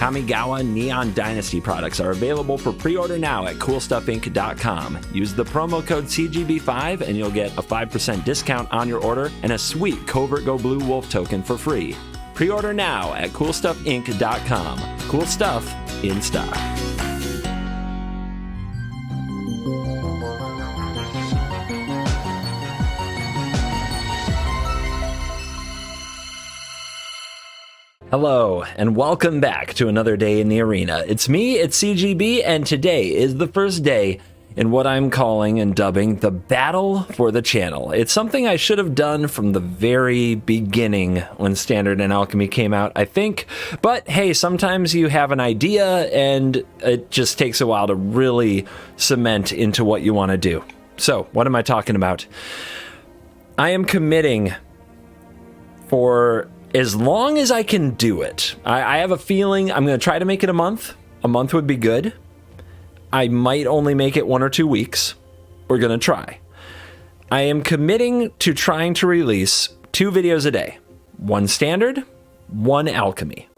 Kamigawa Neon Dynasty products are available for pre-order now at CoolStuffInc.com. Use the promo code CGB5 and you'll get a 5% discount on your order and a sweet Covert Go Blue Wolf token for free. Pre-order now at CoolStuffInc.com. Cool stuff in stock. Hello, and welcome back to another day in the arena. It's me, it's CGB, and today is the first day in what I'm calling and dubbing the battle for the channel. It's something I should have done from the very beginning when Standard and Alchemy came out, I think. But hey, sometimes you have an idea and it just takes a while to really cement into what you want to do. So, what am I talking about? I am committing for as long as I can do it. I have a feeling I'm going to try to make it a month. A month would be good. I might only make it 1 or 2 weeks. We're going to try. I am committing to trying to release 2 videos a day. 1 standard, 1 alchemy.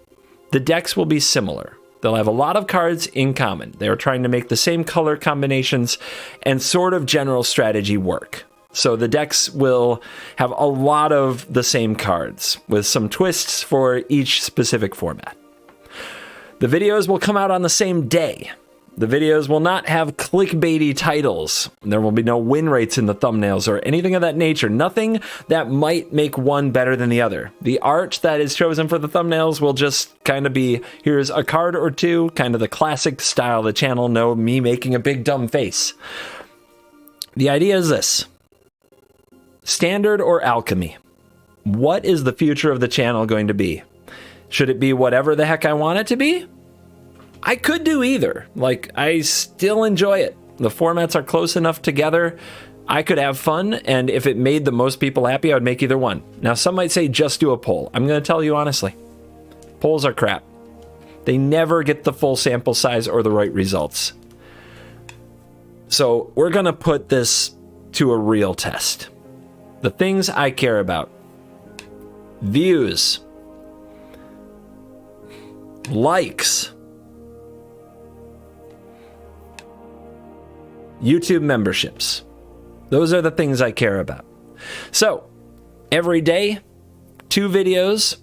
The decks will be similar. They'll have a lot of cards in common. They're trying to make the same color combinations and sort of general strategy work. So the decks will have a lot of the same cards with some twists for each specific format. The videos will come out on the same day. The videos will not have clickbaity titles. There will be no win rates in the thumbnails or anything of that nature. Nothing that might make one better than the other. The art that is chosen for the thumbnails will just kind of be, here's a card or two, kind of the classic style of the channel, no me making a big dumb face. The idea is this. Standard or alchemy? What is the future of the channel going to be? Should it be whatever the heck I want it to be? I could do either. Like, I still enjoy it. The formats are close enough together. I could have fun, and if it made the most people happy, I would make either one. Now, some might say just do a poll. I'm going to tell you honestly. Polls are crap. They never get the full sample size or the right results. So, we're going to put this to a real test. The things I care about. Views. Likes. YouTube memberships. Those are the things I care about. So, every day, 2 videos.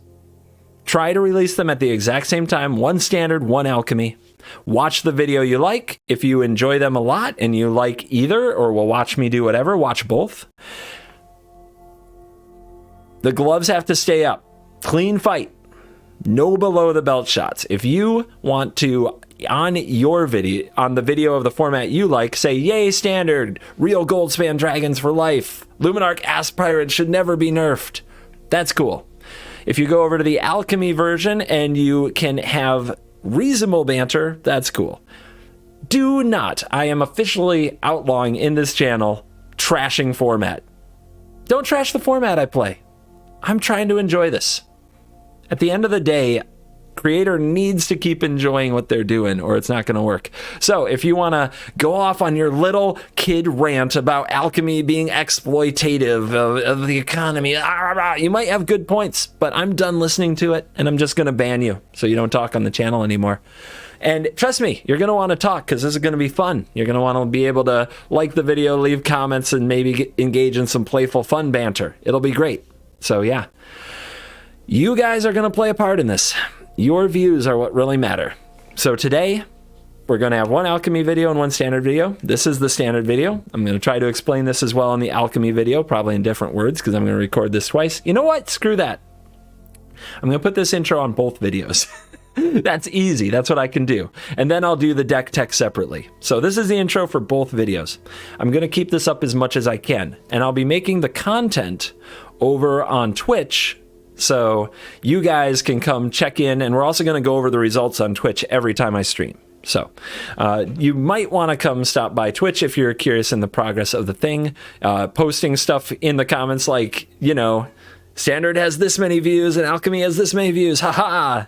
Try to release them at the exact same time. 1 standard, 1 alchemy. Watch the video you like. If you enjoy them a lot and you like either or will watch me do whatever, watch both. The gloves have to stay up. Clean fight. No below the belt shots. If you want to, on your video, on the video of the format you like, say, yay, standard, real gold span dragons for life, Luminarch Ass Pirate should never be nerfed. That's cool. If you go over to the alchemy version and you can have reasonable banter, that's cool. Do not, I am officially outlawing in this channel, trashing format. Don't trash the format I play. I'm trying to enjoy this. At the end of the day, creator needs to keep enjoying what they're doing or it's not going to work. So if you want to go off on your little kid rant about alchemy being exploitative of the economy, you might have good points, but I'm done listening to it and I'm just going to ban you so you don't talk on the channel anymore. And trust me, you're going to want to talk because this is going to be fun. You're going to want to be able to like the video, leave comments, and maybe engage in some playful fun banter. It'll be great. So yeah, you guys are going to play a part in this. Your views are what really matter. So today, we're going to have 1 alchemy video and 1 standard video. This is the standard video. I'm going to try to explain this as well in the alchemy video, probably in different words because I'm going to record this twice. You know what? Screw that. I'm going to put this intro on both videos. That's easy. That's what I can do. And then I'll do the deck tech separately. So this is the intro for both videos. I'm going to keep this up as much as I can. And I'll be making the content over on Twitch so you guys can come check in. And we're also going to go over the results on Twitch every time I stream. So you might want to come stop by Twitch if you're curious in the progress of the thing. Posting stuff in the comments like, you know, Standard has this many views and Alchemy has this many views. Haha.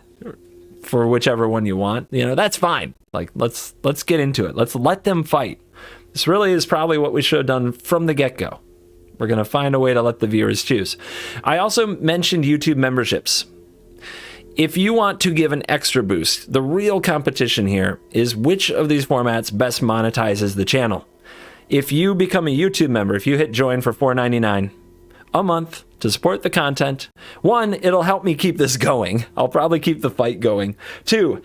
For whichever one you want, you know, that's fine. Like, let's get into it. Let's let them fight. This really is probably what we should have done from the get-go. We're going to find a way to let the viewers choose. I also mentioned YouTube memberships. If you want to give an extra boost, the real competition here is which of these formats best monetizes the channel. If you become a YouTube member, if you hit join for $4.99 a month to support the content, 1, it'll help me keep this going. I'll probably keep the fight going. 2,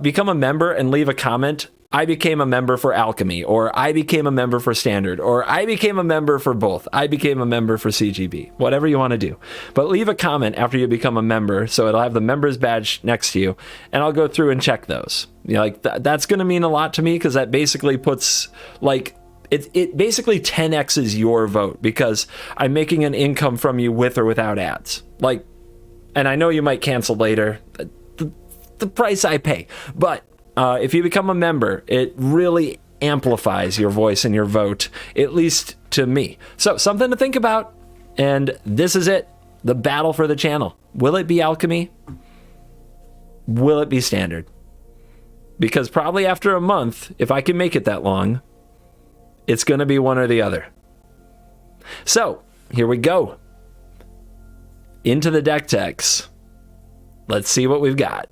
become a member and leave a comment. I became a member for Alchemy, or I became a member for Standard, or I became a member for both. I became a member for CGB, whatever you want to do. But leave a comment after you become a member, so it'll have the member's badge next to you, and I'll go through and check those. You know, like that's going to mean a lot to me, because that basically puts, like, it basically 10x's your vote, because I'm making an income from you with or without ads. Like, and I know you might cancel later, the price I pay, but if you become a member, it really amplifies your voice and your vote, at least to me. So something to think about. And this is it. The battle for the channel. Will it be Alchemy? Will it be Standard? Because probably after a month, if I can make it that long, it's going to be one or the other. So here we go. Into the deck techs. Let's see what we've got.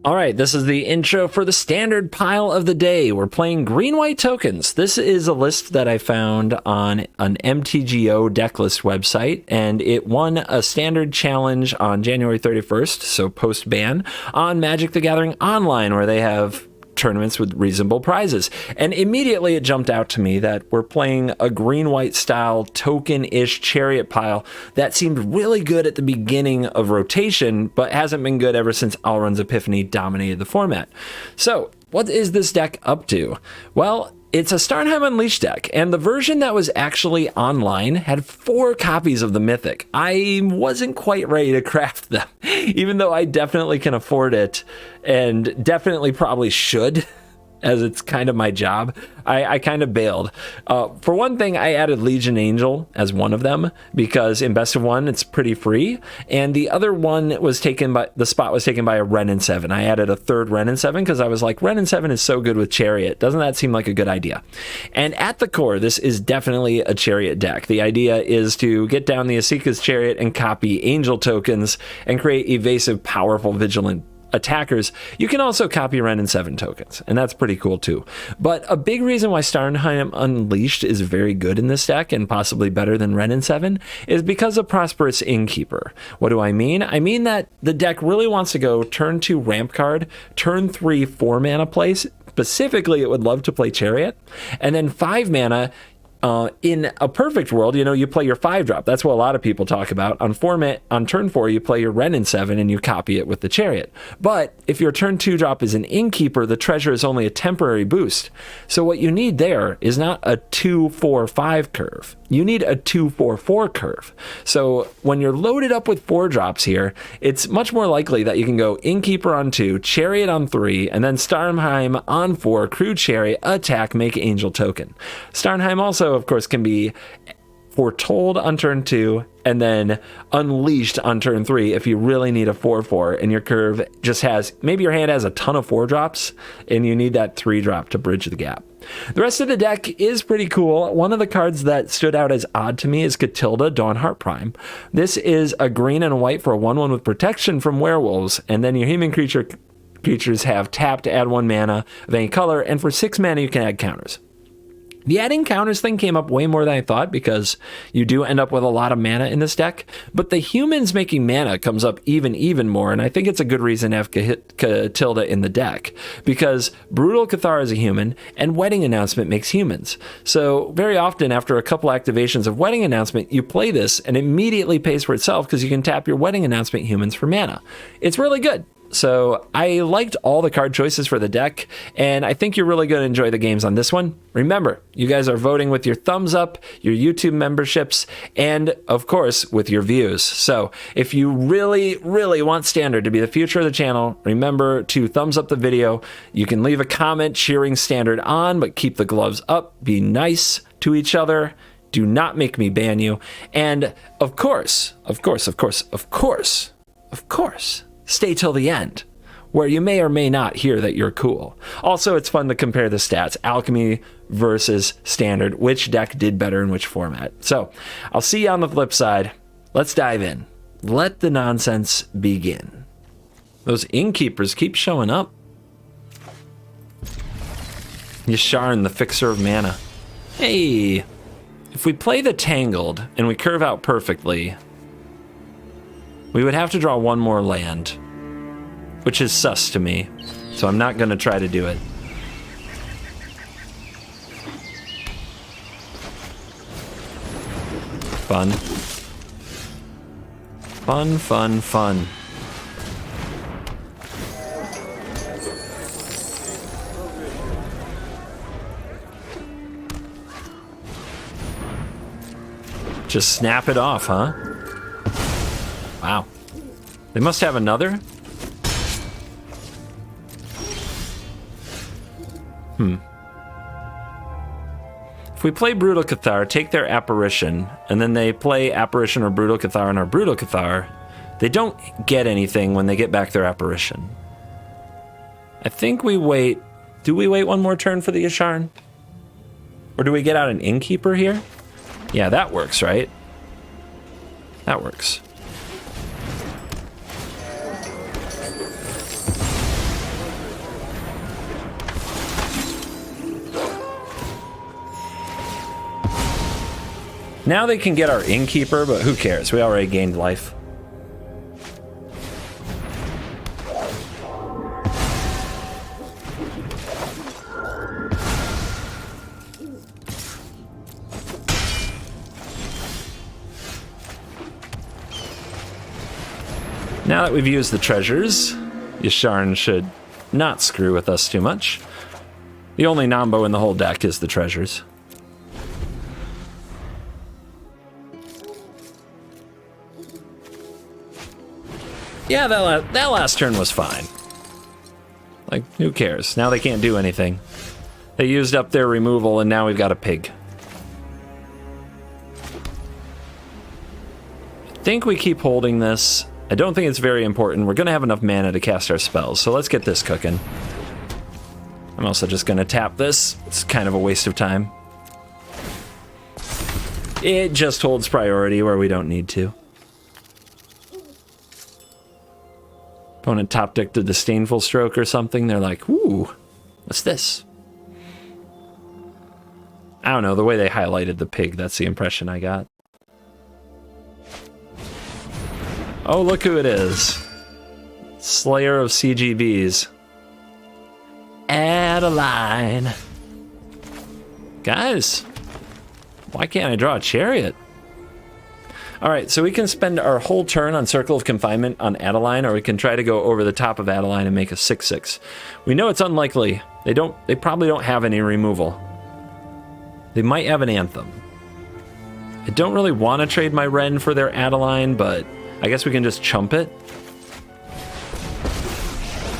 All right, this is the intro for the standard pile of the day. We're playing green-white tokens. This is a list that I found on an MTGO decklist website, and it won a standard challenge on January 31st, so post-ban, on Magic the Gathering Online, where they have tournaments with reasonable prizes. And immediately it jumped out to me that we're playing a green-white style token-ish chariot pile that seemed really good at the beginning of rotation, but hasn't been good ever since Alrund's Epiphany dominated the format. So what is this deck up to? Well, it's a Starnheim Unleashed deck, and the version that was actually online had 4 copies of the Mythic. I wasn't quite ready to craft them, even though I definitely can afford it, and definitely probably should, as it's kind of my job. I kind of bailed. For one thing, I added Legion Angel as one of them, because in Best of One, it's pretty free, and the other one was taken by, the spot was taken by a Wrenn and 7. I added a third Wrenn and 7, because I was like, Wrenn and 7 is so good with Chariot. Doesn't that seem like a good idea? And at the core, this is definitely a Chariot deck. The idea is to get down the Asika's Chariot and copy Angel tokens and create evasive, powerful, vigilant attackers. You can also copy Wrenn and 7 tokens, and that's pretty cool too. But a big reason why Starnheim Unleashed is very good in this deck, and possibly better than Wrenn and 7, is because of Prosperous Innkeeper. What do I mean? I mean that the deck really wants to go turn 2 ramp card, turn 3 4 mana place. Specifically, it would love to play Chariot, and then 5 mana. In a perfect world, you know, you play your 5-drop. That's what a lot of people talk about. On turn 4, you play your Wrenn and 7 and you copy it with the Chariot. But if your turn 2-drop is an Innkeeper, the treasure is only a temporary boost. So what you need there is not a 2-4-5 curve. You need a 2-4-4 curve. So when you're loaded up with 4-drops here, it's much more likely that you can go Innkeeper on 2, Chariot on 3, and then Starnheim on 4, Crew Chariot, attack, make Angel token. Starnheim also, of course, can be foretold on turn 2 and then unleashed on turn 3 if you really need a 4-4 and your curve just has, maybe your hand has a ton of 4-drops and you need that 3-drop to bridge the gap. The rest of the deck is pretty cool. One of the cards that stood out as odd to me is Catilda, Dawnheart Prime. This is a green and a white for a 1/1 with protection from werewolves, and then your human creatures have tap to add 1 mana of any color, and for 6 mana you can add counters. The adding counters thing came up way more than I thought, because you do end up with a lot of mana in this deck, but the humans making mana comes up even more, and I think it's a good reason to have Catilda in the deck, because Brutal Cathar is a human, and Wedding Announcement makes humans. So very often after a couple activations of Wedding Announcement, you play this and immediately pays for itself, because you can tap your Wedding Announcement humans for mana. It's really good. So I liked all the card choices for the deck, and I think you're really going to enjoy the games on this one. Remember, you guys are voting with your thumbs up, your YouTube memberships, and of course with your views. So if you really want Standard to be the future of the channel, remember to thumbs up the video. You can leave a comment cheering Standard on, but keep the gloves up. Be nice to each other. Do not make me ban you. And of course, stay till the end, where you may or may not hear that you're cool. Also, it's fun to compare the stats, Alchemy versus Standard, which deck did better in which format. So I'll see you on the flip side. Let's dive in. Let the nonsense begin. Those innkeepers keep showing up. Yasharn, the fixer of mana. Hey, if we play the Tangled and we curve out perfectly, we would have to draw one more land, which is sus to me, so I'm not going to try to do it. Fun. Fun, fun, fun. Just snap it off, huh? Wow. They must have another? If we play Brutal Cathar, take their Apparition, and then they play Apparition or Brutal Cathar on our Brutal Cathar, they don't get anything when they get back their Apparition. I think we wait. Do we wait one more turn for the Yasharn? Or do we get out an Innkeeper here? Yeah, that works, right? That works. Now they can get our Innkeeper, but who cares? We already gained life. Now that we've used the treasures, Yasharn should not screw with us too much. The only Nombo in the whole deck is the treasures. Yeah, that last turn was fine. Like, who cares? Now they can't do anything. They used up their removal, and now we've got a pig. I think we keep holding this. I don't think it's very important. We're going to have enough mana to cast our spells, so let's get this cooking. I'm also just going to tap this. It's kind of a waste of time. It just holds priority where we don't need to. Opponent top decked a Disdainful Stroke or something. They're like, ooh, what's this? I don't know, the way they highlighted the pig, that's the impression I got. Oh, look who it is. Slayer of CGBs. Adeline. Guys, why can't I draw a Chariot? All right, so we can spend our whole turn on Circle of Confinement on Adeline, or we can try to go over the top of Adeline and make a 6/6. We know it's unlikely. They probably don't have any removal. They might have an Anthem. I don't really want to trade my Wren for their Adeline, but I guess we can just chump it.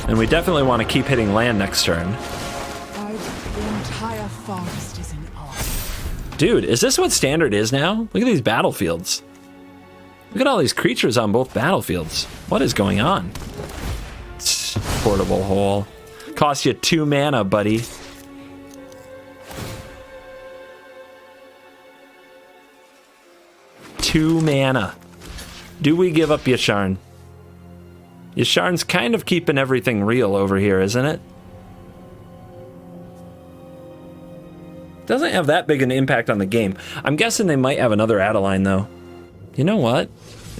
And we definitely want to keep hitting land next turn. The entire forest is in awe. Dude, is this what Standard is now? Look at these battlefields. Look at all these creatures on both battlefields. What is going on? Portable hole. Cost you 2 mana, buddy. Two mana. Do we give up Yasharn? Yasharn's kind of keeping everything real over here, isn't it? Doesn't have that big an impact on the game. I'm guessing they might have another Adeline, though. You know what?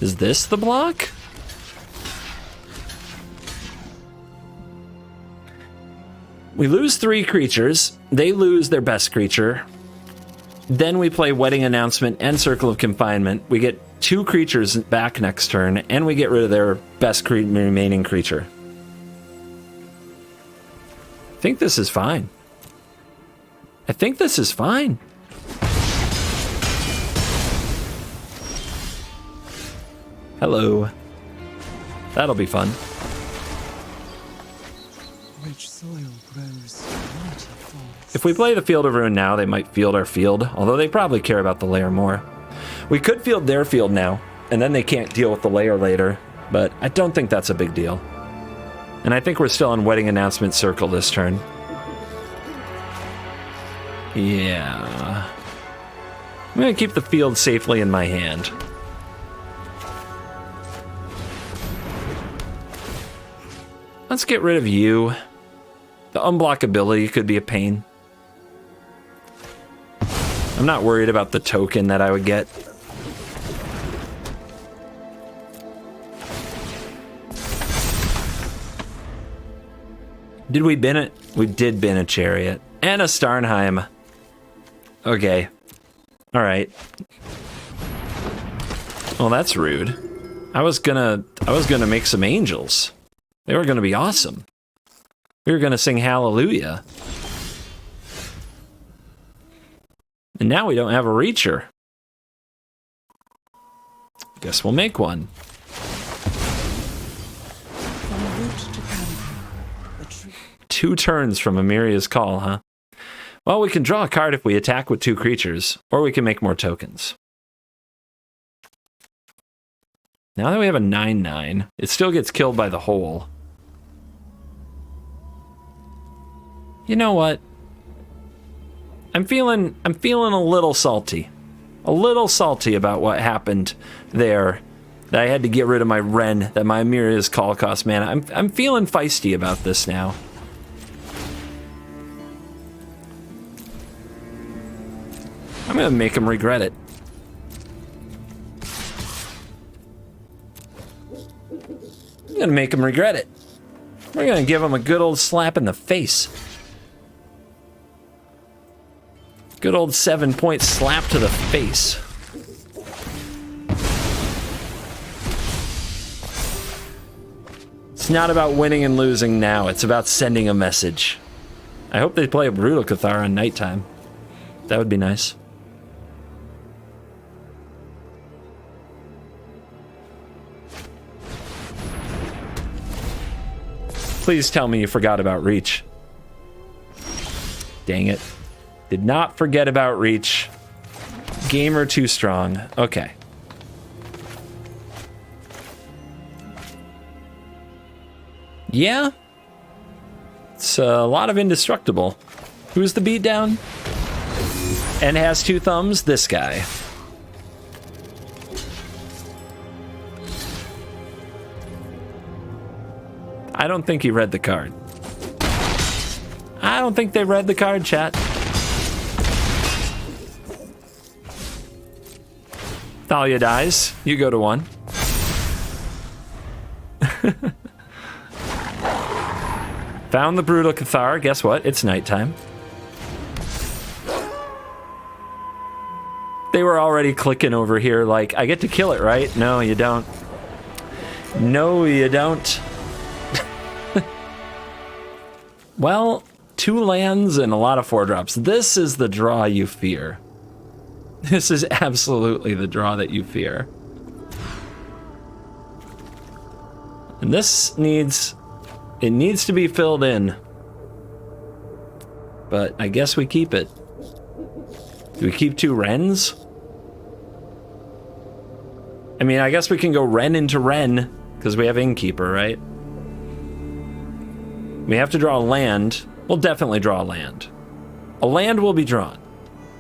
Is this the block? We lose 3 creatures. They lose their best creature. Then we play Wedding Announcement and Circle of Confinement. We get 2 creatures back next turn, and we get rid of their best remaining creature. I think this is fine. I think this is fine. Hello. That'll be fun. Rich soil grows mighty forests. If we play the Field of Ruin now, they might field our field, although they probably care about the lair more. We could field their field now, and then they can't deal with the lair later, but I don't think that's a big deal. And I think we're still on Wedding Announcement Circle this turn. Yeah. I'm going to keep the field safely in my hand. Let's get rid of you. The unblockability could be a pain. I'm not worried about the token that I would get. Did we bin it? We did bin a Chariot. And a Starnheim. Okay. Alright. Well, that's rude. I was gonna make some angels. They were gonna be awesome. We were gonna sing Hallelujah. And now we don't have a Reacher. Guess we'll make one. From root to canopy, the tree. 2 turns from Amiria's Call, huh? Well, we can draw a card if we attack with 2 creatures, or we can make more tokens. Now that we have a 9/9, it still gets killed by the hole. You know what? I'm feeling a little salty. A little salty about what happened there. That I had to get rid of my Wren, that my Amiria's Call cost mana. I'm feeling feisty about this now. I'm gonna make him regret it. I'm gonna make him regret it. We're gonna give him a good old slap in the face. Good old 7-point slap to the face. It's not about winning and losing now, it's about sending a message. I hope they play a Brutal Cathar on nighttime. That would be nice. Please tell me you forgot about Reach. Dang it. Did not forget about Reach. Gamer too strong. Okay. Yeah. It's a lot of indestructible. Who's the beatdown? And has 2 thumbs? This guy. I don't think he read the card. I don't think they read the card, chat. Thalia dies. You go to 1. Found the Brutal Cathar. Guess what? It's nighttime. They were already clicking over here like, I get to kill it, right? No, you don't. No, you don't. Well, 2 lands and a lot of 4-drops. This is the draw you fear. This is absolutely the draw that you fear. And this needs to be filled in. But I guess we keep it. Do we keep 2 Wrens? I mean, I guess we can go Wren into Wren, because we have Innkeeper, right? We have to draw a land. We'll definitely draw a land. A land will be drawn.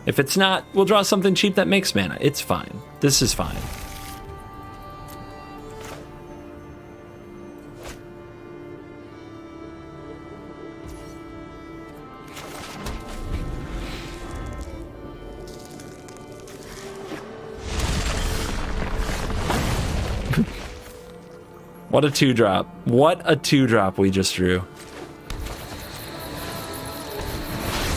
If it's not, we'll draw something cheap that makes mana. It's fine. This is fine. What a 2-drop. What a 2-drop we just drew.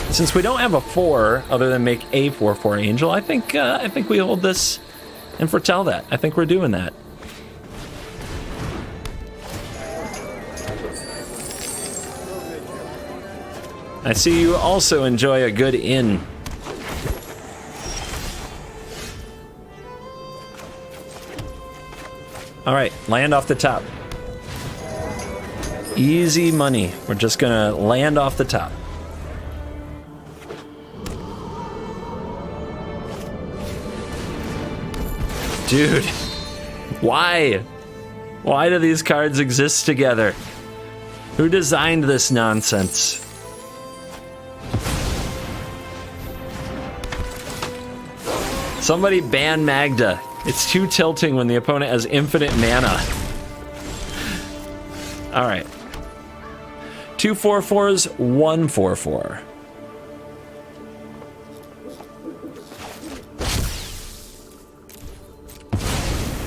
Since we don't have a 4, other than make a 4/4 angel, I think we hold this and foretell that. I think we're doing that. I see you also enjoy a good inn. All right, land off the top. Easy money. We're just gonna land off the top. Dude, why? Why do these cards exist together? Who designed this nonsense? Somebody ban Magda. It's too tilting when the opponent has infinite mana. All right. 2 4/4s, 1 4/4.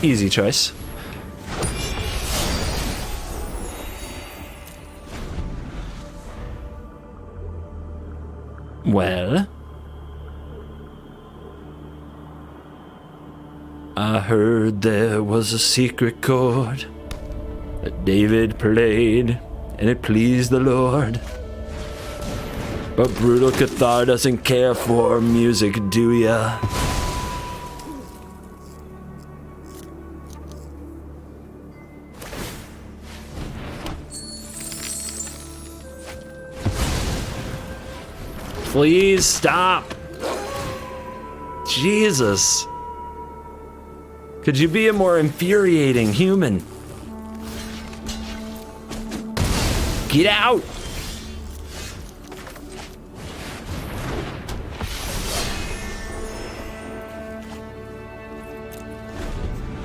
Easy choice. Well, I heard there was a secret chord that David played, and it pleased the Lord. But Brutal Cathar doesn't care for music, do ya? Please stop. Jesus. Could you be a more infuriating human? Get out.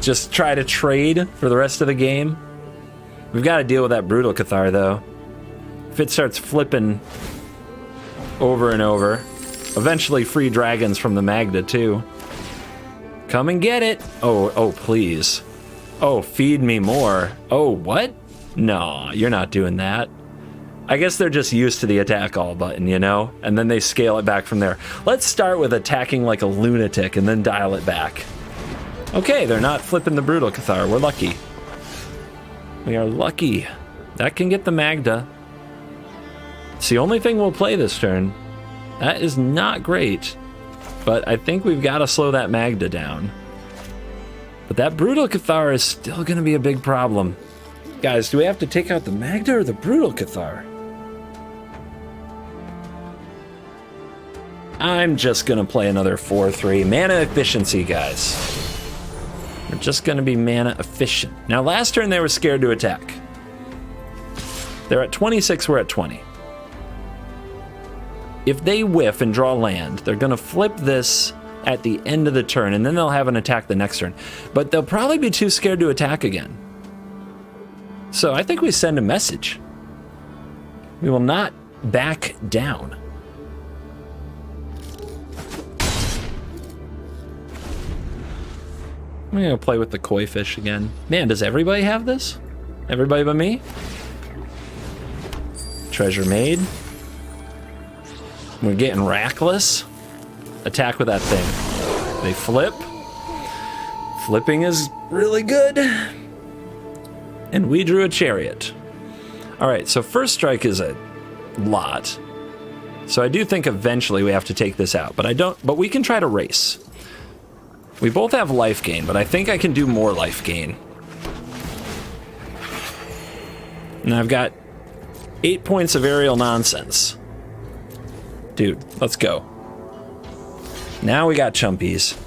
Just try to trade for the rest of the game. We've got to deal with that Brutal Cathar, though. If it starts flipping over and over. Eventually free dragons from the Magda, too. Come and get it. Oh, please. Oh, feed me more. Oh, what? No, you're not doing that. I guess they're just used to the attack all button, you know? And then they scale it back from there. Let's start with attacking like a lunatic and then dial it back. Okay, they're not flipping the Brutal Cathar. We're lucky. We are lucky. That can get the Magda. It's the only thing we'll play this turn. That is not great, but I think we've got to slow that Magda down. But that Brutal Cathar is still going to be a big problem. Guys, do we have to take out the Magda or the Brutal Cathar? I'm just going to play another 4/3. Mana efficiency, guys. We're just going to be mana efficient. Now, last turn they were scared to attack. They're at 26, we're at 20. If they whiff and draw land, they're going to flip this at the end of the turn, and then they'll have an attack the next turn. But they'll probably be too scared to attack again. So I think we send a message. We will not back down. I'm going to play with the koi fish again. Man, does everybody have this? Everybody but me? Treasure made. We're getting rackless. Attack with that thing. They flip. Flipping is really good. And we drew a chariot. All right, so first strike is a lot. So I do think eventually we have to take this out, but we can try to race. We both have life gain, but I think I can do more life gain. And I've got 8 points of aerial nonsense. Dude, let's go. Now we got chumpies.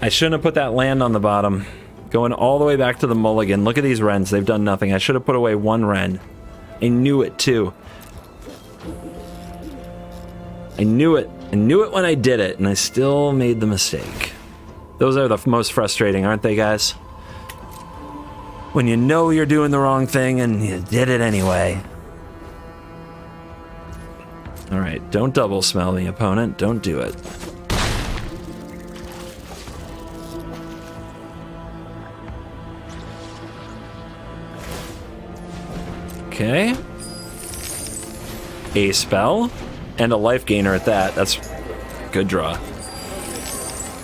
I shouldn't have put that land on the bottom. Going all the way back to the mulligan. Look at these wrens. They've done nothing. I should have put away one wren. I knew it, too. I knew it. I knew it when I did it, and I still made the mistake. Those are the most frustrating, aren't they, guys? When you know you're doing the wrong thing and you did it anyway. All right, don't double smell the opponent. Don't do it. Okay. A spell and a life gainer at that. That's good draw.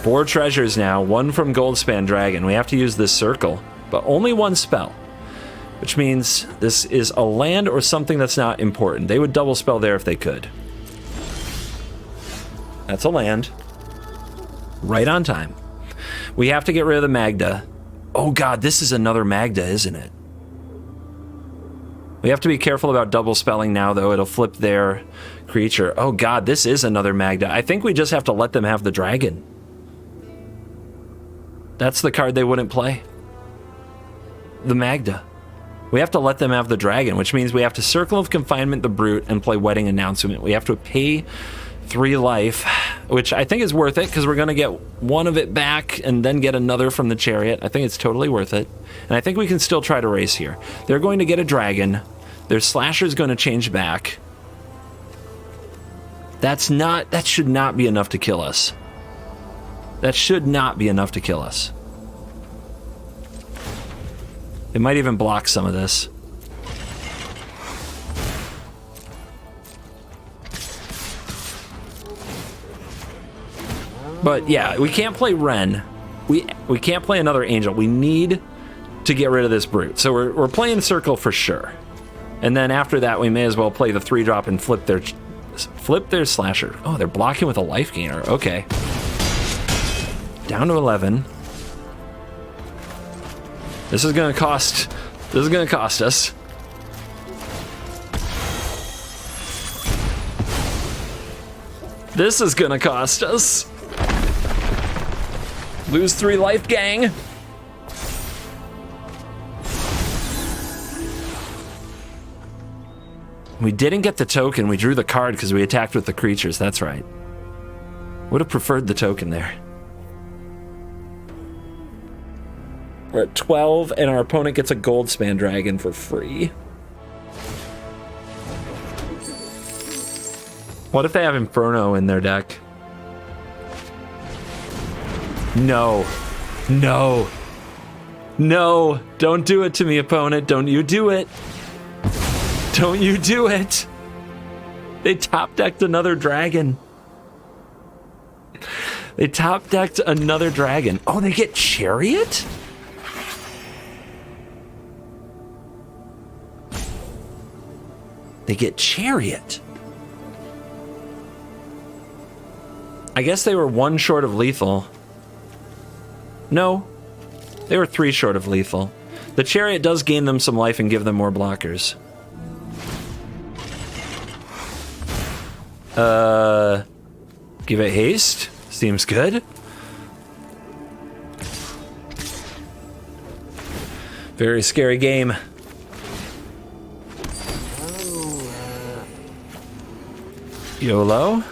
4 treasures now, 1 from Goldspan Dragon. We have to use this circle. But only 1 spell, which means this is a land or something that's not important. They would double spell there if they could. That's a land. Right on time. We have to get rid of the Magda. Oh god, this is another Magda, isn't it? We have to be careful about double spelling now, though. It'll flip their creature. Oh god, this is another Magda. I think we just have to let them have the dragon. That's the card they wouldn't play. The Magda. We have to let them have the dragon, which means we have to Circle of Confinement the Brute and play Wedding Announcement. We have to pay 3 life, which I think is worth it because we're going to get one of it back and then get another from the chariot. I think it's totally worth it. And I think we can still try to race here. They're going to get a dragon. Their slasher's going to change back. That should not be enough to kill us. That should not be enough to kill us. They might even block some of this. But yeah, we can't play Ren. We can't play another angel. We need to get rid of this brute. So we're playing Circle for sure. And then after that, we may as well play the 3-drop and flip their slasher. Oh, they're blocking with a life gainer. Okay. Down to 11. This is gonna cost us. This is gonna cost us. Lose 3 life, gang. We didn't get the token. We drew the card because we attacked with the creatures. That's right. Would have preferred the token there. We're at 12, and our opponent gets a Goldspan Dragon for free. What if they have Inferno in their deck? No. No. No. Don't do it to me, opponent. Don't you do it. Don't you do it. They top-decked another dragon. They top-decked another dragon. Oh, they get Chariot? They get Chariot. I guess they were 1 short of lethal. No, they were 3 short of lethal. The Chariot does gain them some life and give them more blockers. Give it haste. Seems good. Very scary game. YOLO.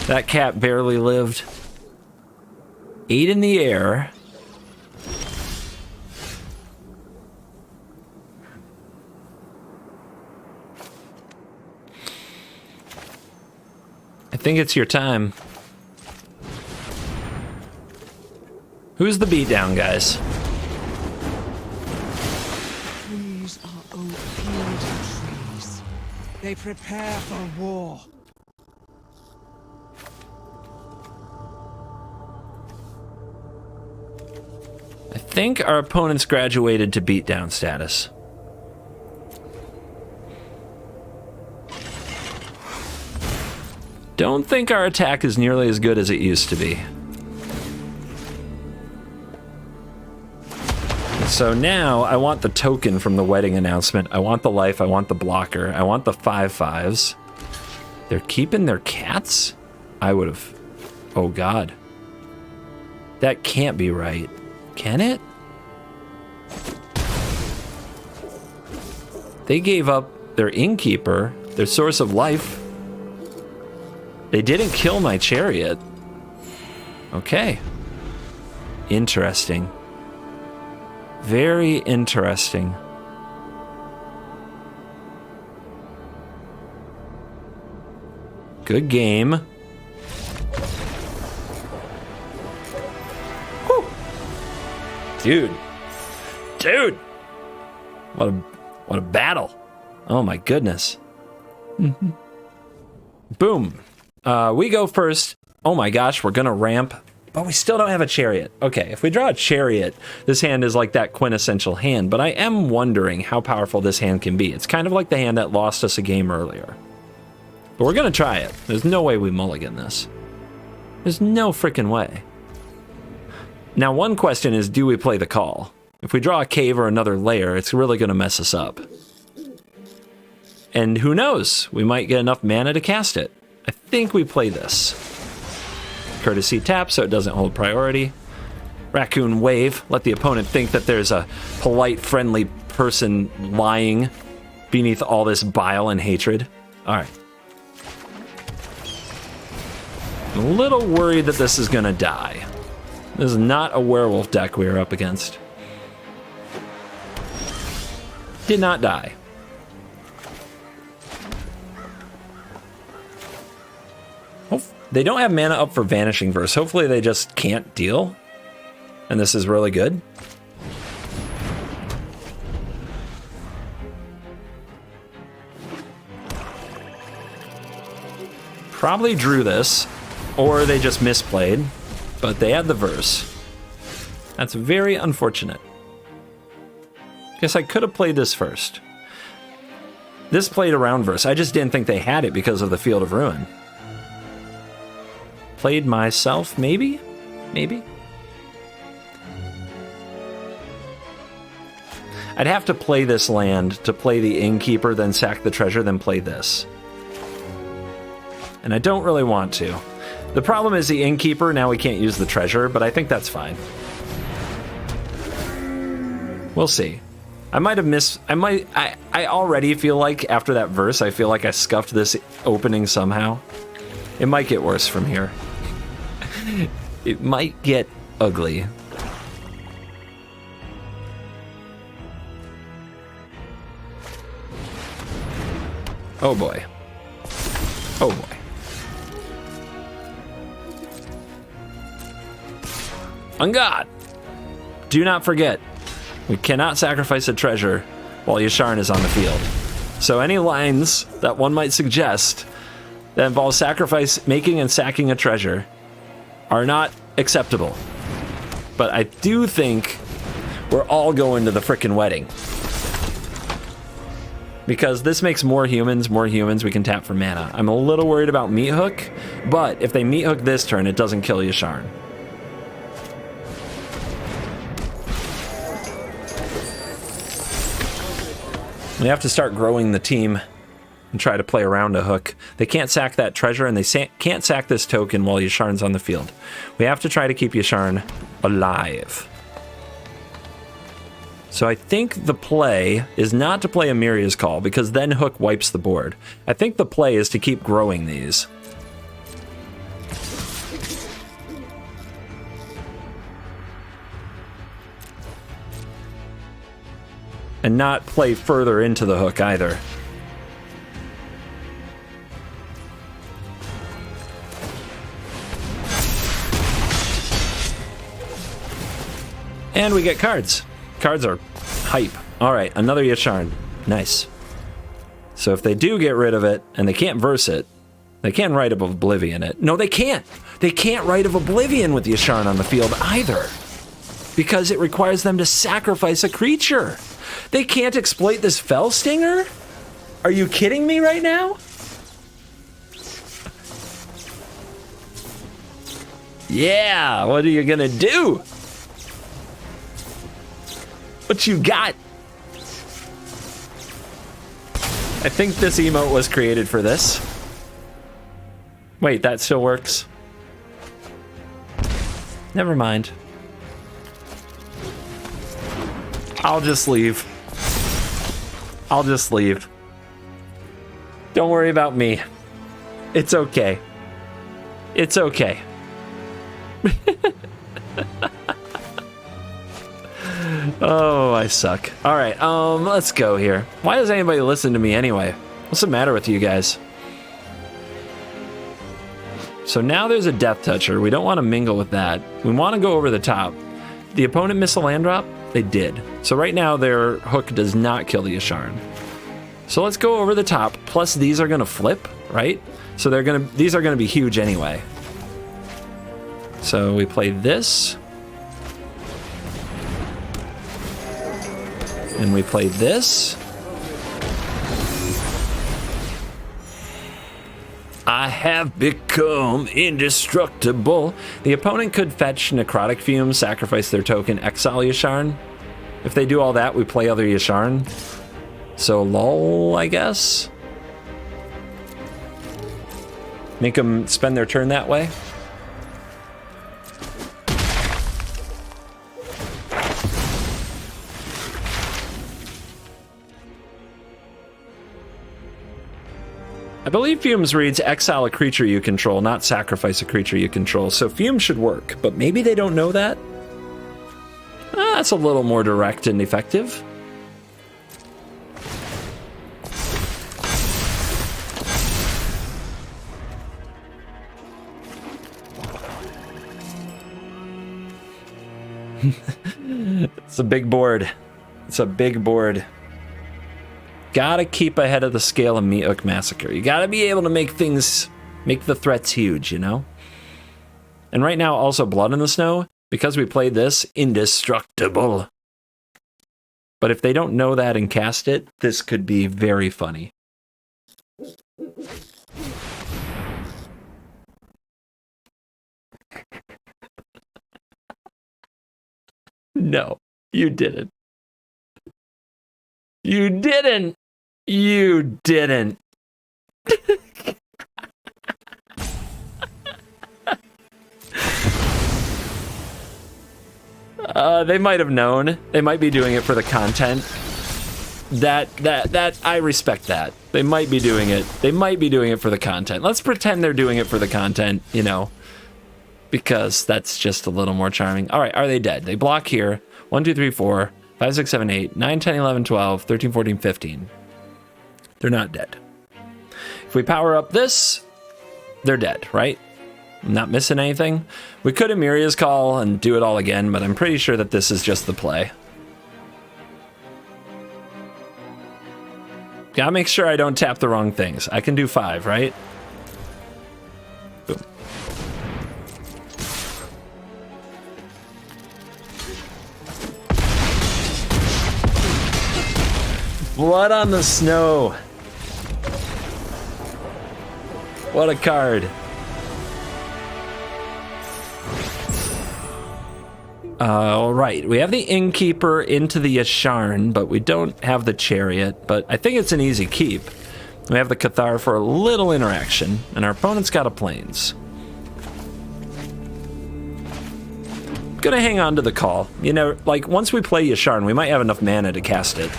That cat barely lived. 8 in the air. I think it's your time. Who's the beatdown, guys? Trees are old trees. They prepare for war. I think our opponents graduated to beatdown status. Don't think our attack is nearly as good as it used to be. So now I want the token from the wedding announcement. I want the life. I want the blocker. I want the 5/5s. They're keeping their cats? I would have. Oh, God. That can't be right. Can it? They gave up their innkeeper, their source of life. They didn't kill my chariot. Okay. Interesting. Very interesting. Good game. Whew. Dude. What a battle. Oh my goodness. Boom. We go first. Oh my gosh, we're gonna ramp. But we still don't have a chariot. Okay, if we draw a chariot, this hand is like that quintessential hand, but I am wondering how powerful this hand can be. It's kind of like the hand that lost us a game earlier. But we're gonna try it. There's no way we mulligan this. There's no freaking way. Now, one question is, do we play the call? If we draw a cave or another layer, it's really gonna mess us up. And who knows? We might get enough mana to cast it. I think we play this. Courtesy tap so it doesn't hold priority. Raccoon wave, let the opponent think that there's a polite, friendly person lying beneath all this bile and hatred. All right. I'm a little worried that this is gonna die. This is not a werewolf deck we are up against. Did not die. They don't have mana up for Vanishing Verse. Hopefully they just can't deal. And this is really good. Probably drew this, or they just misplayed, but they had the verse. That's very unfortunate. Guess I could have played this first. This played around verse. I just didn't think they had it because of the Field of Ruin. Played myself, maybe? Maybe? I'd have to play this land to play the Innkeeper, then sack the treasure, then play this. And I don't really want to. The problem is the Innkeeper, now we can't use the treasure, but I think that's fine. We'll see. I might have missed... I already feel like, after that verse, I feel like I scuffed this opening somehow. It might get worse from here. It might get ugly. Oh boy. Oh boy. On God! Do not forget, we cannot sacrifice a treasure while Yasharn is on the field. So any lines that one might suggest that involve sacrifice, making and sacking a treasure are not acceptable. But I do think we're all going to the frickin' wedding. Because this makes more humans, we can tap for mana. I'm a little worried about Meat Hook, but if they Meat Hook this turn, it doesn't kill Yasharn. We have to start growing the team and try to play around a hook. They can't sack that treasure, and they can't sack this token while Yasharn's on the field. We have to try to keep Yasharn alive. So I think the play is not to play Amiria's Call, because then Hook wipes the board. I think the play is to keep growing these. And not play further into the Hook either. And we get cards. Cards are hype. All right, another Yasharn. Nice. So if they do get rid of it, and they can't verse it, they can Rite of Oblivion it. No, they can't. They can't Rite of Oblivion with Yasharn on the field either. Because it requires them to sacrifice a creature. They can't exploit this Fell Stinger? Are you kidding me right now? Yeah, what are you gonna do? What you got? I think this emote was created for this. Wait, that still works? Never mind. I'll just leave. I'll just leave. Don't worry about me. It's okay. It's okay. Oh, I suck. All right, let's go here. Why does anybody listen to me anyway? What's the matter with you guys? So now there's a Death Toucher. We don't want to mingle with that. We want to go over the top. The opponent missed a land drop? They did. So right now their Hook does not kill the Yasharn. So let's go over the top. Plus these are going to flip, right? So these are going to be huge anyway. So we play this. And we play this. I have become indestructible. The opponent could fetch Necrotic Fume, sacrifice their token, exile Yasharn. If they do all that, we play other Yasharn. So lol, I guess. Make them spend their turn that way. I believe Fumes reads exile a creature you control, not sacrifice a creature you control. So Fume should work, but maybe they don't know that? That's a little more direct and effective. It's a big board. It's a big board. Gotta keep ahead of the scale of Meathook Massacre. You gotta be able to make the threats huge, you know? And right now, also Blood in the Snow, because we played this, indestructible. But if they don't know that and cast it, this could be very funny. No, you didn't. You didn't. You didn't. They might have known. They might be doing it for the content. That I respect that. They might be doing it. They might be doing it for the content. Let's pretend they're doing it for the content, you know, because that's just a little more charming. All right, are they dead? They block here. 1, 2, 3, 4, 5, 6, 7, 8, 9, 10, 11, 12, 13, 14, 15. They're not dead. If we power up this, they're dead, right? I'm not missing anything. We could Amiria's Call and do it all again, but I'm pretty sure that this is just the play. Gotta make sure I don't tap the wrong things. I can do 5, right? Boom. Blood on the Snow. What a card. All right, we have the Innkeeper into the Yasharn, but we don't have the Chariot, but I think it's an easy keep. We have the Cathar for a little interaction, and our opponent's got a Plains. Gonna hang on to the call. You know, like, once we play Yasharn, we might have enough mana to cast it.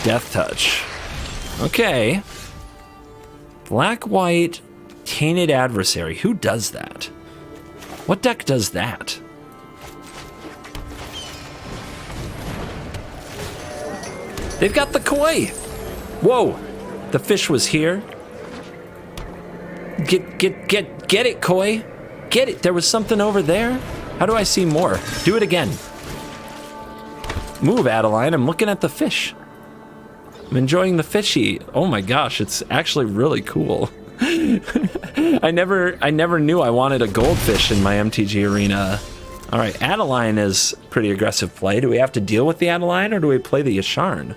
Death Touch. Okay. Black-white, Tainted Adversary. Who does that? What deck does that? They've got the Koi. Whoa, the fish was here. Get it, Koi. Get it. There was something over there. How do I see more? Do it again. Move, Adeline. I'm looking at the fish. I'm enjoying the fishy. Oh my gosh, it's actually really cool. I never knew I wanted a goldfish in my MTG arena. All right, Adeline is pretty aggressive play. Do we have to deal with the Adeline or do we play the Yasharn?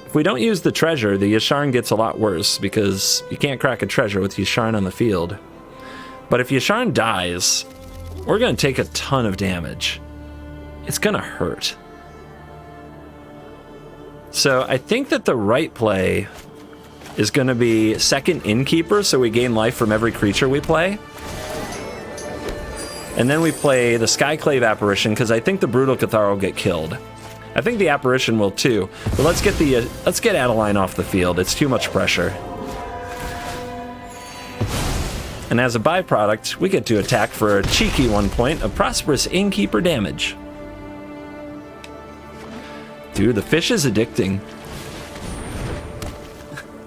If we don't use the treasure, the Yasharn gets a lot worse because you can't crack a treasure with Yasharn on the field. But if Yasharn dies, we're gonna take a ton of damage. It's gonna hurt. So I think that the right play is going to be second Innkeeper, so we gain life from every creature we play. And then we play the Skyclave Apparition, because I think the Brutal Cathar will get killed. I think the Apparition will too, but let's get Adeline off the field. It's too much pressure. And as a byproduct, we get to attack for a cheeky 1 point of Prosperous Innkeeper damage. Dude, the fish is addicting.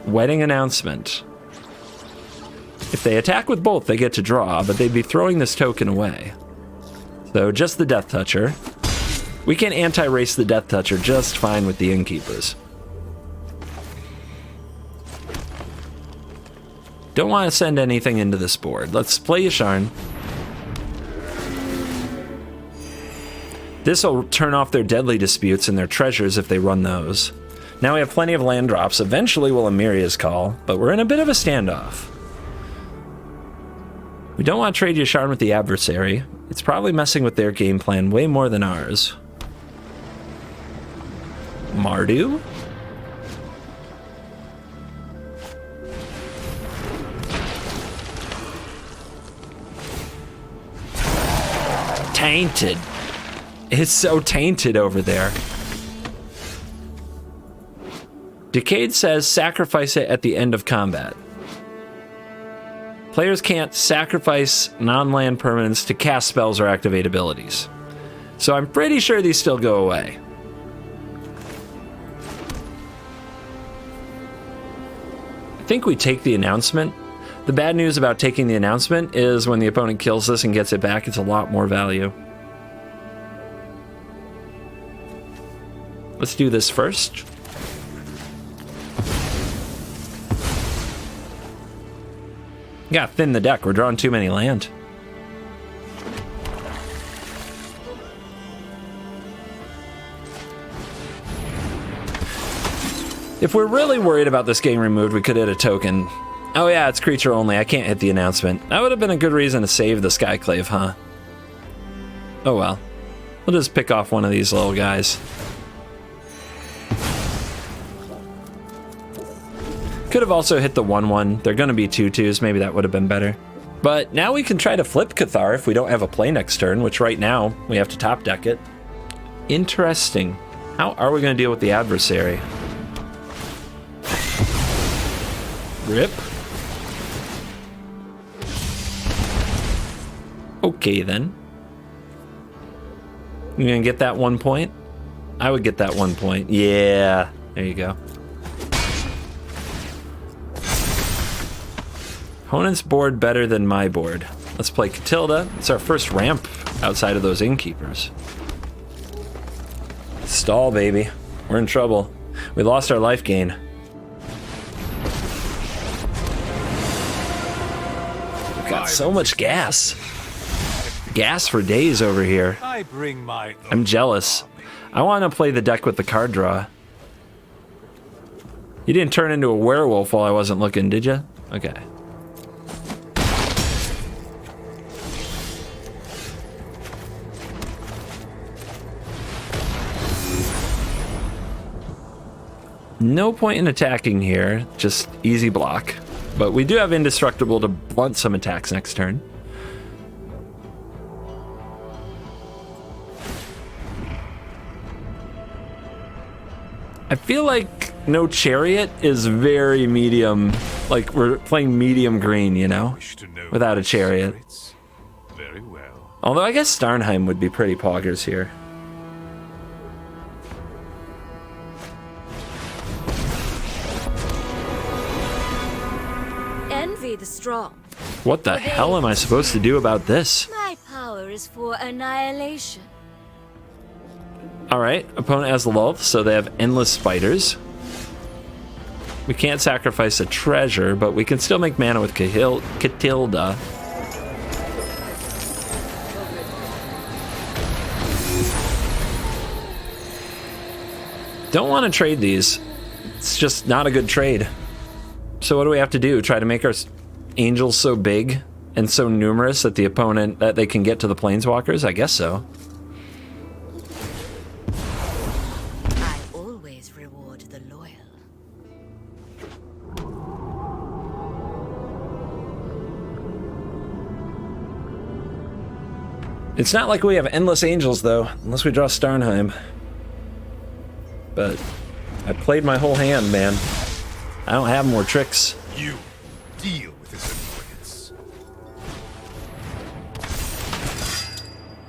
Wedding Announcement. If they attack with both, they get to draw, but they'd be throwing this token away. So just the Death Toucher. We can anti-race the Death Toucher just fine with the Innkeepers. Don't want to send anything into this board. Let's play Yasharn. This will turn off their Deadly Disputes and their treasures if they run those. Now we have plenty of land drops. Eventually we'll Amiria's Call, but we're in a bit of a standoff. We don't want to trade Yasharn with the Adversary. It's probably messing with their game plan way more than ours. Mardu? Tainted. It's so tainted over there. Decade says sacrifice it at the end of combat. Players can't sacrifice non-land permanents to cast spells or activate abilities. So I'm pretty sure these still go away. I think we take the announcement. The bad news about taking the announcement is when the opponent kills this and gets it back, it's a lot more value. Let's do this first. Yeah, thin the deck. We're drawing too many land. If we're really worried about this getting removed, we could hit a token. Oh yeah, it's creature only. I can't hit the announcement. That would have been a good reason to save the Skyclave, huh? Oh well. We'll just pick off one of these little guys. Could have also hit the 1/1. They're going to be 2/2s. Maybe that would have been better. But now we can try to flip Cathar if we don't have a play next turn, which right now we have to top deck it. Interesting. How are we going to deal with the adversary? Rip. Okay then. You gonna get that 1 point? I would get that 1 point. Yeah. There you go. Opponent's board better than my board. Let's play Catilda. It's our first ramp outside of those innkeepers. Stall, baby. We're in trouble. We lost our life gain. We've got so much gas. Gas for days over here. I'm jealous. I want to play the deck with the card draw. You didn't turn into a werewolf while I wasn't looking, did you? Okay. No point in attacking here, just easy block. But we do have Indestructible to blunt some attacks next turn. I feel like no Chariot is very medium, like we're playing medium green, you know, without a Chariot. Very well. Although I guess Starnheim would be pretty poggers here. Envy the strong. What the hell am I supposed to do about this? My power is for annihilation. Alright, opponent has Lulth, so they have endless spiders. We can't sacrifice a treasure, but we can still make mana with Catilda. Don't want to trade these. It's just not a good trade. So what do we have to do? Try to make our angels so big and so numerous that the opponent, that they can get to the planeswalkers? I guess so. I always reward the loyal. It's not like we have endless angels though, unless we draw Starnheim. But I played my whole hand, man. I don't have more tricks. You deal with this annoyance.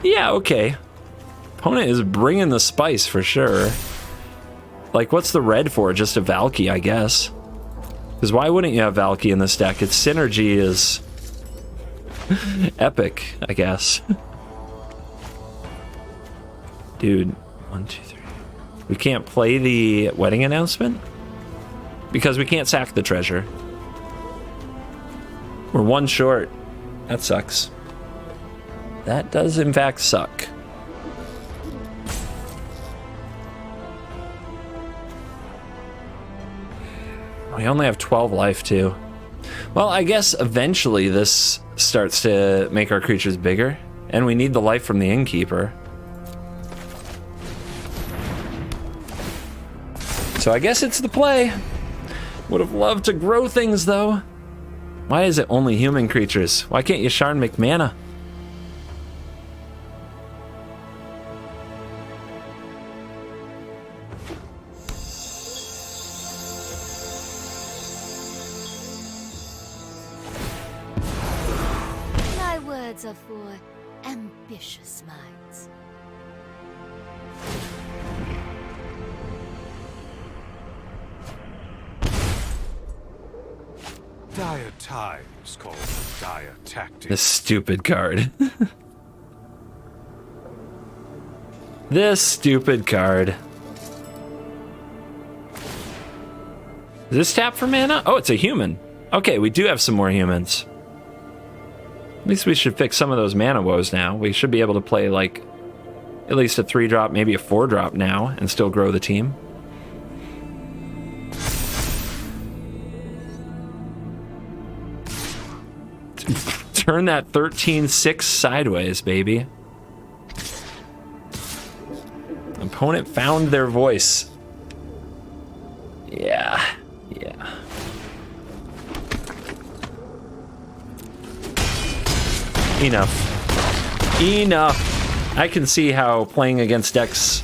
Yeah, okay. Opponent is bringing the spice for sure. Like, what's the red for? Just a Valky, I guess. Because why wouldn't you have Valky in this deck? Its synergy is epic, I guess. Dude, 1, 2, 3. We can't play the wedding announcement? Because we can't sack the treasure. We're one short. That sucks. That does in fact suck. We only have 12 life too. Well, I guess eventually this starts to make our creatures bigger, and we need the life from the innkeeper. So I guess it's the play. Would have loved to grow things though. Why is it only human creatures? Why can't you Sharn make mana? lands are for ambitious minds. Dire times call for dire tactics. This stupid card. This stupid card. Is this tap for mana? Oh, it's a human. Okay, we do have some more humans. At least we should fix some of those mana woes now. We should be able to play like at least a 3-drop, maybe a 4-drop now and still grow the team. Turn that 13-6 sideways, baby. Opponent found their voice. Yeah. Yeah. Enough. Enough. I can see how playing against decks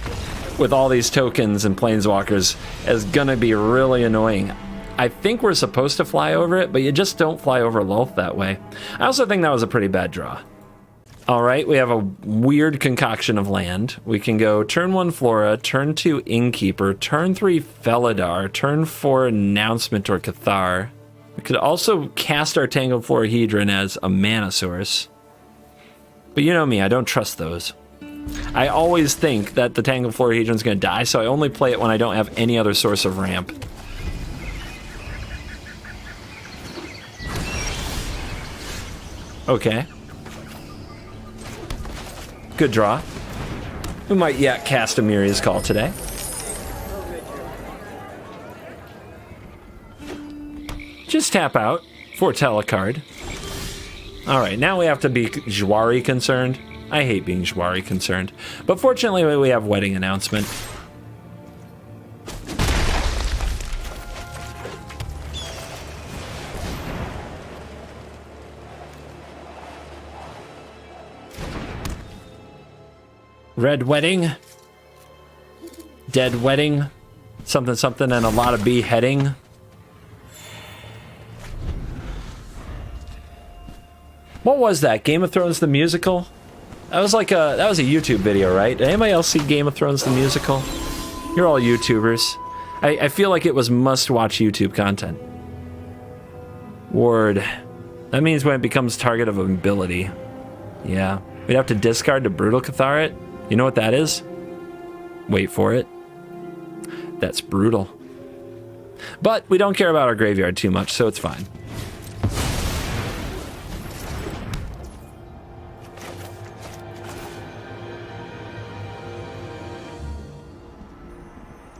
with all these tokens and planeswalkers is gonna be really annoying. I think we're supposed to fly over it, but you just don't fly over Lolth that way. I also think that was a pretty bad draw. All right, we have a weird concoction of land. We can go turn 1 Flora, turn 2 Innkeeper, turn 3 Felidar, turn 4 Announcement or Cathar. We could also cast our Tangled Florahedron as a mana source. But you know me, I don't trust those. I always think that the Tangled Florahedron's gonna die, so I only play it when I don't have any other source of ramp. Okay. Good draw. We might yet cast a Miria's Call today. Just tap out, foretell a card. Alright, now we have to be Jwari concerned. I hate being Jwari concerned. But fortunately, we have Wedding Announcement. Red Wedding. Dead Wedding. Something, something, and a lot of beheading. What was that? Game of Thrones the musical? That was like that was a YouTube video, right? Did anybody else see Game of Thrones the musical? You're all YouTubers. I feel like it was must-watch YouTube content. Ward. That means when it becomes target of ability. Yeah. We'd have to discard to Brutal Cathar it. You know what that is? Wait for it. That's brutal. But we don't care about our graveyard too much, so it's fine.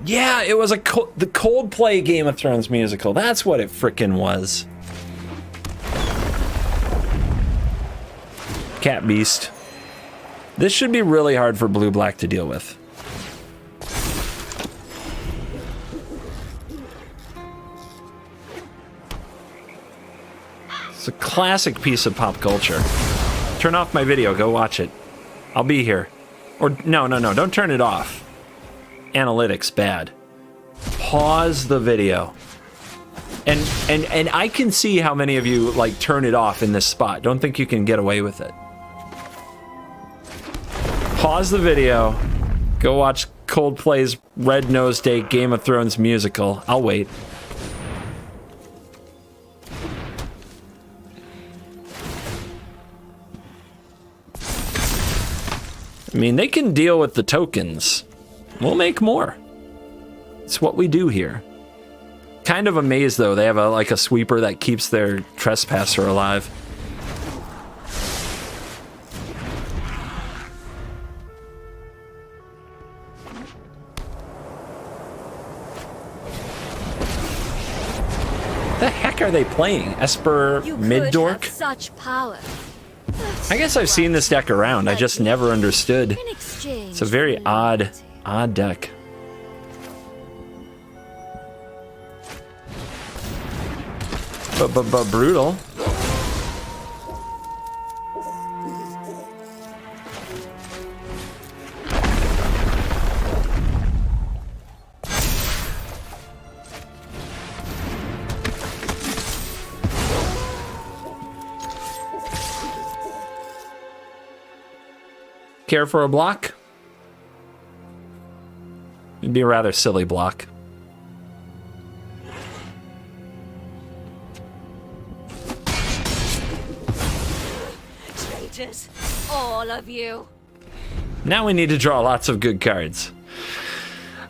Yeah, it was the Coldplay Game of Thrones musical. That's what it frickin' was. Cat Beast. This should be really hard for blue-black to deal with. It's a classic piece of pop culture. Turn off my video, go watch it. I'll be here. Or no, don't turn it off. Analytics bad. Pause the video. And I can see how many of you like turn it off in this spot. Don't think you can get away with it. Pause the video, go watch Coldplay's Red Nose Day Game of Thrones musical. I'll wait. I mean, they can deal with the tokens. We'll make more. It's what we do here. Kind of amazed though, they have like a sweeper that keeps their trespasser alive. The heck are they playing? Esper Mid-Dork? Such power. I guess I've seen this deck around. I just never understood. It's a very odd deck. But brutal. care for a block? It'd be a rather silly block. Traitors, all of you. Now we need to draw lots of good cards.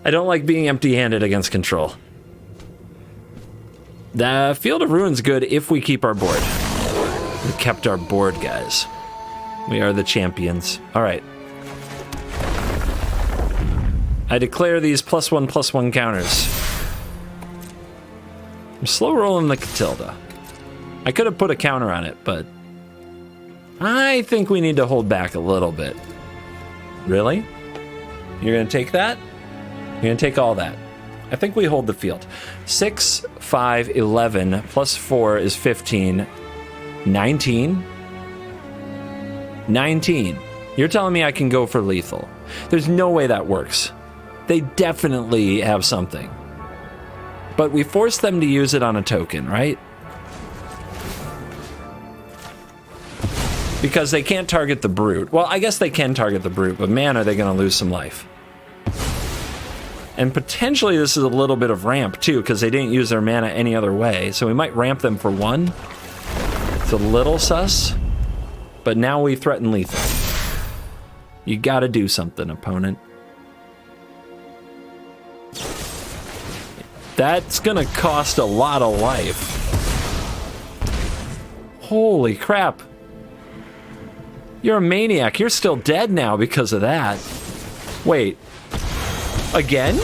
I don't like being empty-handed against control. The Field of Ruin's good if we keep our board. We kept our board, guys. We are the champions. All right. I declare these +1/+1 counters. I'm slow rolling the Catilda. I could have put a counter on it, but I think we need to hold back a little bit. Really? You're gonna take that? You're gonna take all that. I think we hold the field. 6, 5, 11, plus 4 is 15. 19? 19. You're telling me I can go for lethal. There's no way that works. They definitely have something. But we force them to use it on a token, right? Because they can't target the Brute. Well, I guess they can target the Brute, but man, are they going to lose some life. And potentially this is a little bit of ramp, too, because they didn't use their mana any other way. So we might ramp them for 1. It's a little sus. But now we threaten lethal. You got to do something, opponent. That's going to cost a lot of life. Holy crap. You're a maniac. You're still dead now because of that. Wait. Again?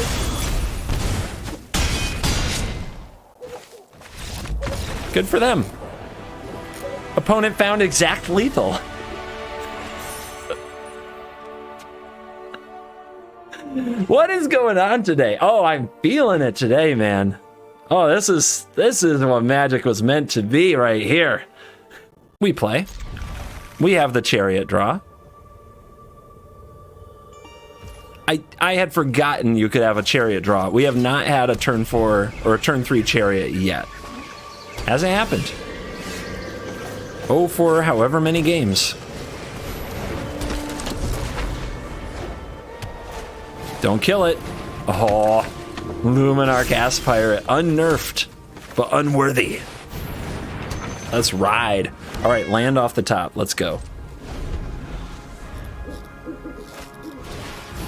Good for them. Opponent found exact lethal. What is going on today? Oh, I'm feeling it today, man. Oh, this is what Magic was meant to be right here. We play. We have the Chariot draw. I had forgotten you could have a Chariot draw. We have not had a turn 4 or a turn 3 Chariot yet. Hasn't happened. Oh, for however many games. Don't kill it. Oh, Luminarch Ass Pirate. Unnerfed, but unworthy. Let's ride. All right, land off the top. Let's go.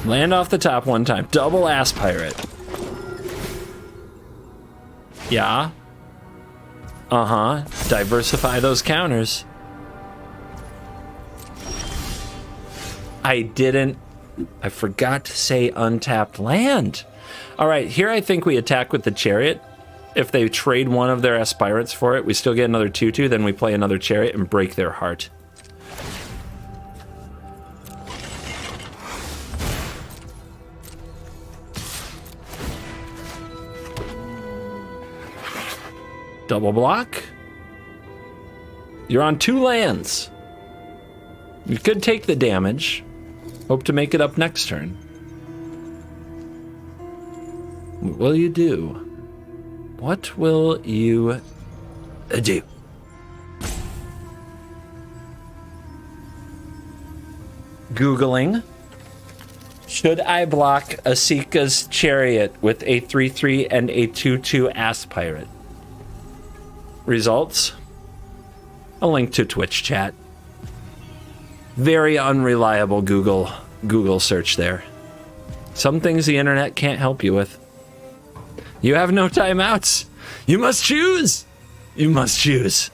Land off the top one time. Double Ass Pirate. Yeah. Uh-huh. Diversify those counters. I forgot to say untapped land. All right, here I think we attack with the Chariot. If they trade one of their aspirants for it, we still get another 2/2, then we play another Chariot and break their heart. Double block. You're on 2 lands. You could take the damage. Hope to make it up next turn. What will you do? What will you do? Googling. Should I block Asika's Chariot with a 3/3 and a 2/2 Ass Pirate? Results. A link to Twitch chat. Very unreliable Google search there. Some things the internet can't help you with. You have no timeouts. You must choose. You must choose.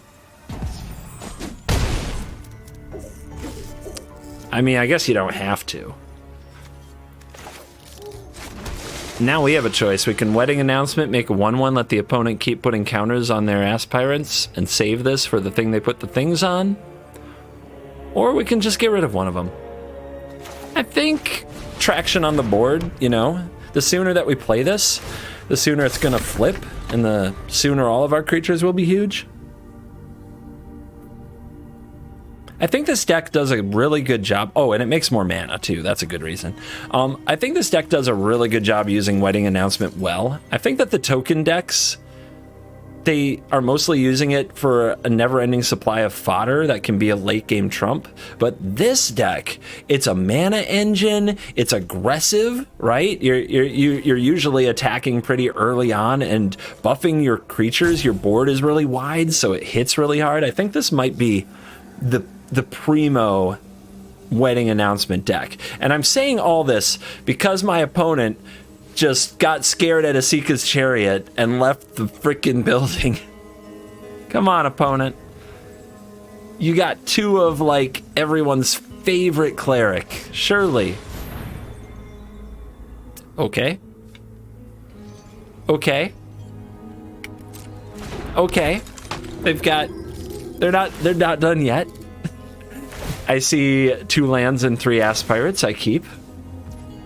I mean, I guess you don't have to. Now we have a choice. We can Wedding Announcement, make a 1/1, let the opponent keep putting counters on their aspirants, and save this for the thing they put the things on. Or we can just get rid of one of them. I think traction on the board, you know, the sooner that we play this, the sooner it's going to flip, and the sooner all of our creatures will be huge. I think this deck does a really good job. Oh, and it makes more mana too. That's a good reason. I think this deck does a really good job using Wedding Announcement well. I think that the token decks they are mostly using it for a never-ending supply of fodder that can be a late-game trump. But this deck, it's a mana engine. It's aggressive, right? You're usually attacking pretty early on and buffing your creatures. Your board is really wide, so it hits really hard. I think this might be the primo wedding announcement deck. And I'm saying all this because my opponent just got scared at Asika's chariot and left the freaking building. Come on, opponent. You got two of, like, everyone's favorite cleric. Surely. Okay. Okay. Okay. They're not done yet. I see 2 lands and 3 Ass Pirates I keep.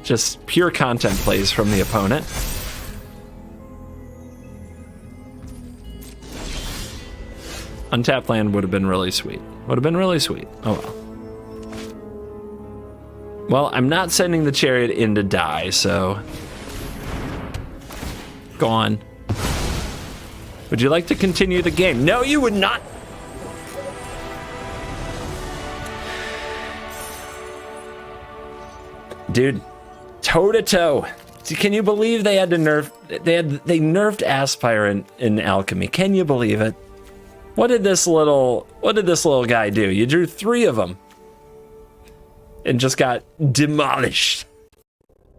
Just pure content plays from the opponent. Untapped land would have been really sweet. Would have been really sweet. Oh well. Well, I'm not sending the chariot in to die, so... Go on. Would you like to continue the game? No, you would not! Dude. Toe-to-toe. Can you believe they had to nerf... They nerfed Aspire in Alchemy. Can you believe it? What did this little guy do? You drew 3 of them. And just got demolished.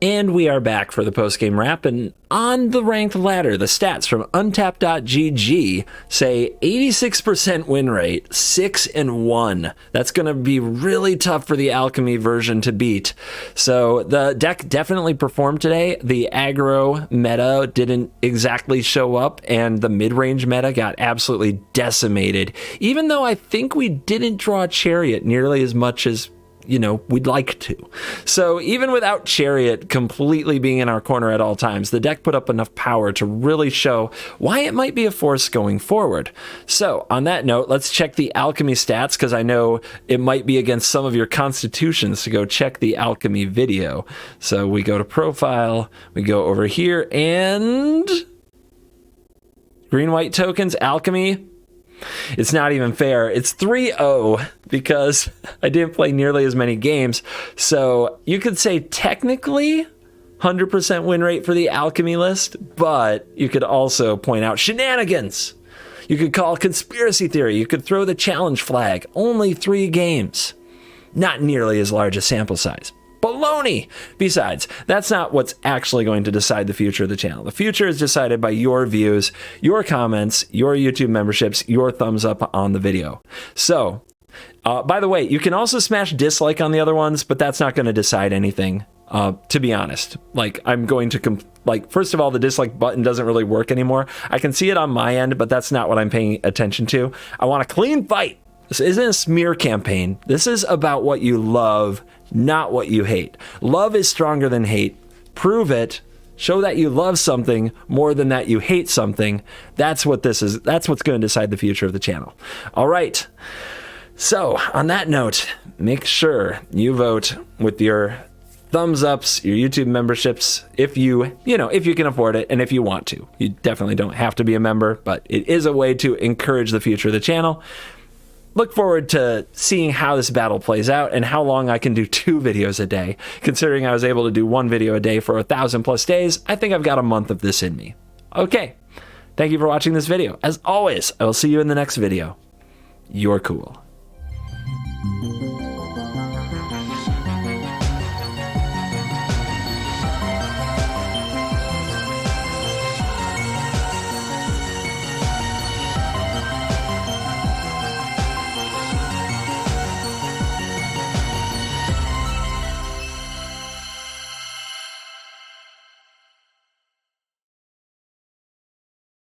And we are back for the post-game wrap, and on the ranked ladder, the stats from untapped.gg say 86% win rate, 6-1. That's going to be really tough for the Alchemy version to beat. So the deck definitely performed today. The aggro meta didn't exactly show up, and the mid-range meta got absolutely decimated, even though I think we didn't draw Chariot nearly as much as we'd like to. So even without Chariot completely being in our corner at all times, the deck put up enough power to really show why it might be a force going forward. So on that note, let's check the Alchemy stats, because I know it might be against some of your constitutions to go check the Alchemy video. So we go to profile, we go over here, and green-white tokens, Alchemy. It's not even fair. It's 3-0 because I didn't play nearly as many games. So you could say technically 100% win rate for the Alchemy list, but you could also point out shenanigans. You could call conspiracy theory. You could throw the challenge flag. Only 3 games. Not nearly as large a sample size. Baloney! Besides, that's not what's actually going to decide the future of the channel. The future is decided by your views, your comments, your YouTube memberships, your thumbs up on the video. So, by the way, you can also smash dislike on the other ones, but that's not going to decide anything, to be honest. Like, I'm going to, first of all, the dislike button doesn't really work anymore. I can see it on my end, but that's not what I'm paying attention to. I want a clean fight. This isn't a smear campaign. This is about what you love, not what you hate. Love is stronger than hate. Prove it. Show that you love something more than that you hate something. That's what this is. That's what's going to decide the future of the channel. All right. So on that note, make sure you vote with your thumbs ups, your YouTube memberships, if you can afford it and if you want to. You definitely don't have to be a member, but it is a way to encourage the future of the channel. Look forward to seeing how this battle plays out and how long I can do 2 videos a day. Considering I was able to do 1 video a day for 1,000+ days, I think I've got a month of this in me. Okay, thank you for watching this video. As always, I will see you in the next video. You're cool.